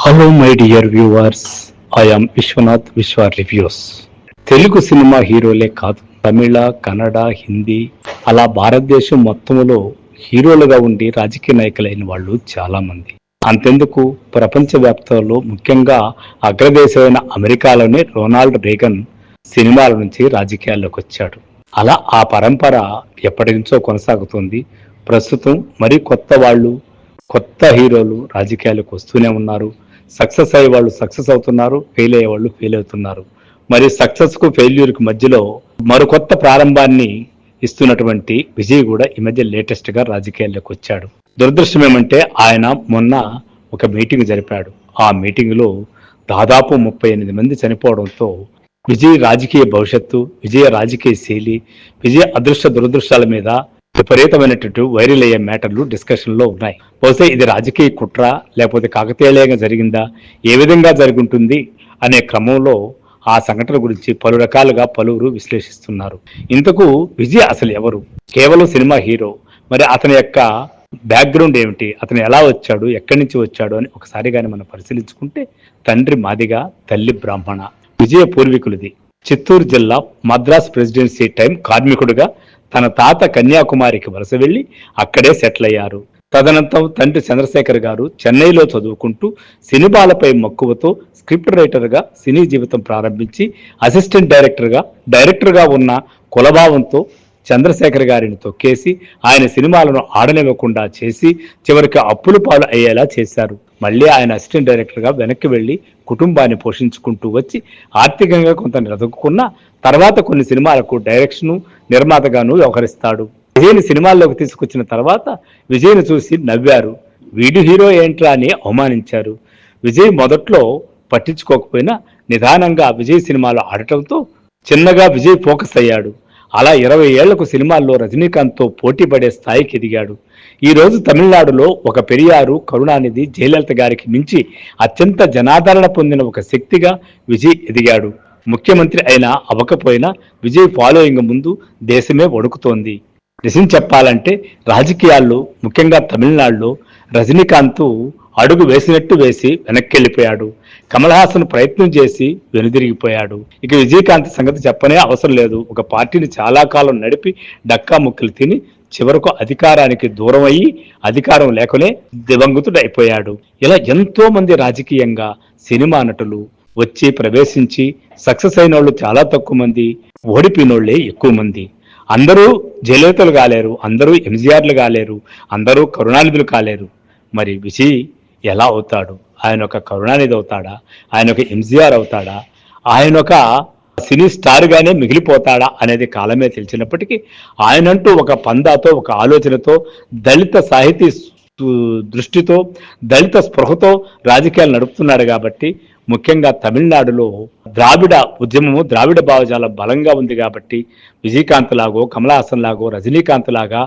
Hello my dear viewers, I am Vishwanath Vishwa reviews. Telugu cinema హీరోలే కాదు, తమిళ, కన్నడ, హిందీ అలా భారతదేశం మొత్తములో హీరోలుగా ఉండి రాజకీయ నాయకులైన వాళ్ళు చాలా మంది. అంతెందుకు, ప్రపంచవ్యాప్తంలో ముఖ్యంగా అగ్రదేశమైన అమెరికాలోనే రొనాల్డ్ రేగన్ సినిమాల నుంచి రాజకీయాల్లోకి వచ్చాడు. అలా ఆ పరంపర ఎప్పటి నుంచో కొనసాగుతుంది. ప్రస్తుతం మరి కొత్త హీరోలు రాజకీయాలకు వస్తూనే ఉన్నారు. సక్సెస్ అయ్యే వాళ్ళు సక్సెస్ అవుతున్నారు, ఫెయిల్ అయ్యే వాళ్ళు ఫెయిల్ అవుతున్నారు. మరి సక్సెస్ కు ఫెయిల్యూర్ కు మధ్యలో మరికొత్త ప్రారంభాన్ని ఇస్తున్నటువంటి విజయ్ కూడా ఈ మధ్య లేటెస్ట్ గా రాజకీయాల్లోకి వచ్చాడు. దురదృష్టం ఏమంటే ఆయన మొన్న ఒక మీటింగ్ జరిపాడు. ఆ మీటింగ్ లో దాదాపు 38 మంది చనిపోవడంతో విజయ్ రాజకీయ భవిష్యత్తు, విజయ రాజకీయ శైలి, విజయ అదృష్ట దురదృష్టాల మీద విపరీతమైనటువంటి వైరల్ అయ్యే మ్యాటర్లు డిస్కషన్ లో ఉన్నాయి. బహుశా ఇది రాజకీయ కుట్ర లేకపోతే కాకతీయంగా జరిగిందా, ఏ విధంగా జరుగుతుంది అనే క్రమంలో ఆ సంఘటన గురించి పలు రకాలుగా పలువురు విశ్లేషిస్తున్నారు. ఇంతకు విజయ్ అసలు ఎవరు? కేవలం సినిమా హీరో. మరి అతని యొక్క బ్యాక్గ్రౌండ్ ఏమిటి, అతను ఎలా వచ్చాడు, ఎక్కడి నుంచి వచ్చాడు అని ఒకసారి కానీ మనం పరిశీలించుకుంటే, తండ్రి మాదిగ, తల్లి బ్రాహ్మణ. విజయ పూర్వీకులది చిత్తూరు జిల్లా మద్రాస్ ప్రెసిడెన్సీ టైం కార్మికుడిగా తన తాత కన్యాకుమారికి వలస వెళ్లి అక్కడే సెటిల్ అయ్యారు. తదనంతరం తండ్రి చంద్రశేఖర్ గారు చెన్నైలో చదువుకుంటూ సినిమాలపై మక్కువతో స్క్రిప్ట్ రైటర్ గా సినీ జీవితం ప్రారంభించి అసిస్టెంట్ డైరెక్టర్ గా ఉన్న కులభావంతో చంద్రశేఖర్ గారిని తొక్కేసి ఆయన సినిమాలను ఆడనివ్వకుండా చేసి చివరికి అప్పుల పాలు అయ్యేలా చేశారు. మళ్ళీ ఆయన అసిస్టెంట్ డైరెక్టర్ గా వెనక్కి వెళ్లి కుటుంబాన్ని పోషించుకుంటూ వచ్చి ఆర్థికంగా కొంత నిలదొక్కున్న తర్వాత కొన్ని సినిమాలకు డైరెక్షన్ నిర్మాతగాను వ్యవహరిస్తాడు. విజయ్ని సినిమాల్లోకి తీసుకొచ్చిన తర్వాత విజయ్ని చూసి నవ్వారు. వీడి హీరో ఏంట్రా అని అవమానించారు. విజయ్ మొదట్లో పట్టించుకోకపోయినా నిదానంగా విజయ్ సినిమాలో ఆడటంతో చిన్నగా విజయ్ ఫోకస్ అయ్యాడు. అలా 20 ఏళ్లకు సినిమాల్లో రజనీకాంత్తో పోటీ పడే స్థాయికి ఎదిగాడు. ఈ రోజు తమిళనాడులో ఒక పెరియారు, కరుణానిధి, జయలలిత గారికి మించి అత్యంత జనాదరణ పొందిన ఒక శక్తిగా విజయ్ ఎదిగాడు. ముఖ్యమంత్రి అయినా అవ్వకపోయినా విజయ్ ఫాలోయింగ్ ముందు దేశమే వణుకుతోంది. నిజం చెప్పాలంటే రాజకీయాల్లో ముఖ్యంగా తమిళనాడులో రజనీకాంత్ అడుగు వేసినట్టు వేసి వెనక్కి వెళ్ళిపోయాడు. కమల్ హాసన్ ప్రయత్నం చేసి వెనుదిరిగిపోయాడు. ఇక విజయకాంత్ సంగతి చెప్పనే అవసరం లేదు. ఒక పార్టీని చాలా కాలం నడిపి డక్కా ముక్కలు తిని చివరకు అధికారానికి దూరం అయ్యి అధికారం లేకనే దివంగతుడు అయిపోయాడు. ఇలా ఎంతో మంది రాజకీయంగా సినిమా నటులు వచ్చి ప్రవేశించి సక్సెస్ అయిన వాళ్ళు చాలా తక్కువ మంది, ఓడిపోయినోళ్లే ఎక్కువ మంది. అందరూ జయలలితలు కాలేరు, అందరూ ఎంజీఆర్లు కాలేరు, అందరూ కరుణానిధులు కాలేరు. మరి విజయ్ ఎలా అవుతాడు? ఆయన ఒక కరుణానిధి అవుతాడా? ఆయన ఒక ఎంజీఆర్ అవుతాడా? ఆయన ఒక సినీ స్టార్ గానే మిగిలిపోతాడా అనేది కాలమే తెలిసినప్పటికీ ఆయనంటూ ఒక పందాతో, ఒక ఆలోచనతో, దళిత సాహితీ దృష్టితో, దళిత స్పృహతో రాజకీయాలు నడుపుతున్నాడు. కాబట్టి ముఖ్యంగా తమిళనాడులో ద్రావిడ ఉద్యమము, ద్రావిడ భావజాలం బలంగా ఉంది. కాబట్టి విజయకాంత్ లాగో, కమల్ హాసన్ లాగో, రజనీకాంత్ లాగా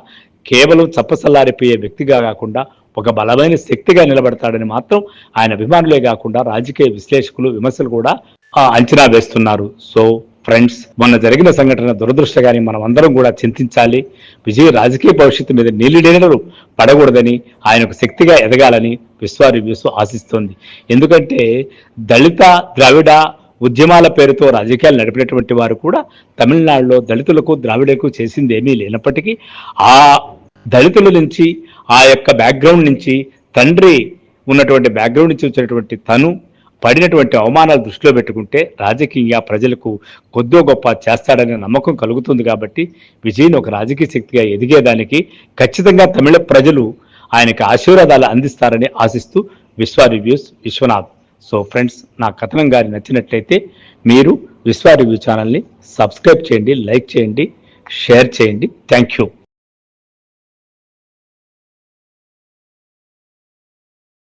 కేవలం చప్పసల్లారిపోయే వ్యక్తిగా కాకుండా ఒక బలమైన శక్తిగా నిలబడతాడని మాత్రం ఆయన అభిమానులే కాకుండా రాజకీయ విశ్లేషకులు, విమర్శలు కూడా అంచనా వేస్తున్నారు. సో ఫ్రెండ్స్, మొన్న జరిగిన సంఘటన దురదృష్టగాని మనం అందరం కూడా చింతించాలి. విజయ్ రాజకీయ భవిష్యత్తు మీద నీలిడేనలు పడకూడదని, ఆయన ఒక శక్తిగా ఎదగాలని విశ్వ రివ్యూస్ ఆశిస్తోంది. ఎందుకంటే దళిత ద్రావిడ ఉద్యమాల పేరుతో రాజకీయాలు నడిపినటువంటి వారు కూడా తమిళనాడులో దళితులకు ద్రావిడకు చేసింది ఏమీ లేనప్పటికీ ఆ దళితుల నుంచి, ఆ యొక్క బ్యాక్గ్రౌండ్ నుంచి, తండ్రి ఉన్నటువంటి బ్యాక్గ్రౌండ్ నుంచి వచ్చినటువంటి తను పడినటువంటి అవమానాలు దృష్టిలో పెట్టుకుంటే రాజకీయంగా ప్రజలకు కొద్దో గొప్ప చేస్తాడనే నమ్మకం కలుగుతుంది. కాబట్టి విజయ్ని ఒక రాజకీయ శక్తిగా ఎదిగేదానికి ఖచ్చితంగా తమిళ ప్రజలు ఆయనకి ఆశీర్వాదాలు అందిస్తారని ఆశిస్తూ విశ్వ రివ్యూస్ విశ్వనాథ్. సో ఫ్రెండ్స్, నా కథనం గారి నచ్చినట్లయితే మీరు విశ్వ రివ్యూ ఛానల్ని సబ్స్క్రైబ్ చేయండి, లైక్ చేయండి, షేర్ చేయండి. Thank you.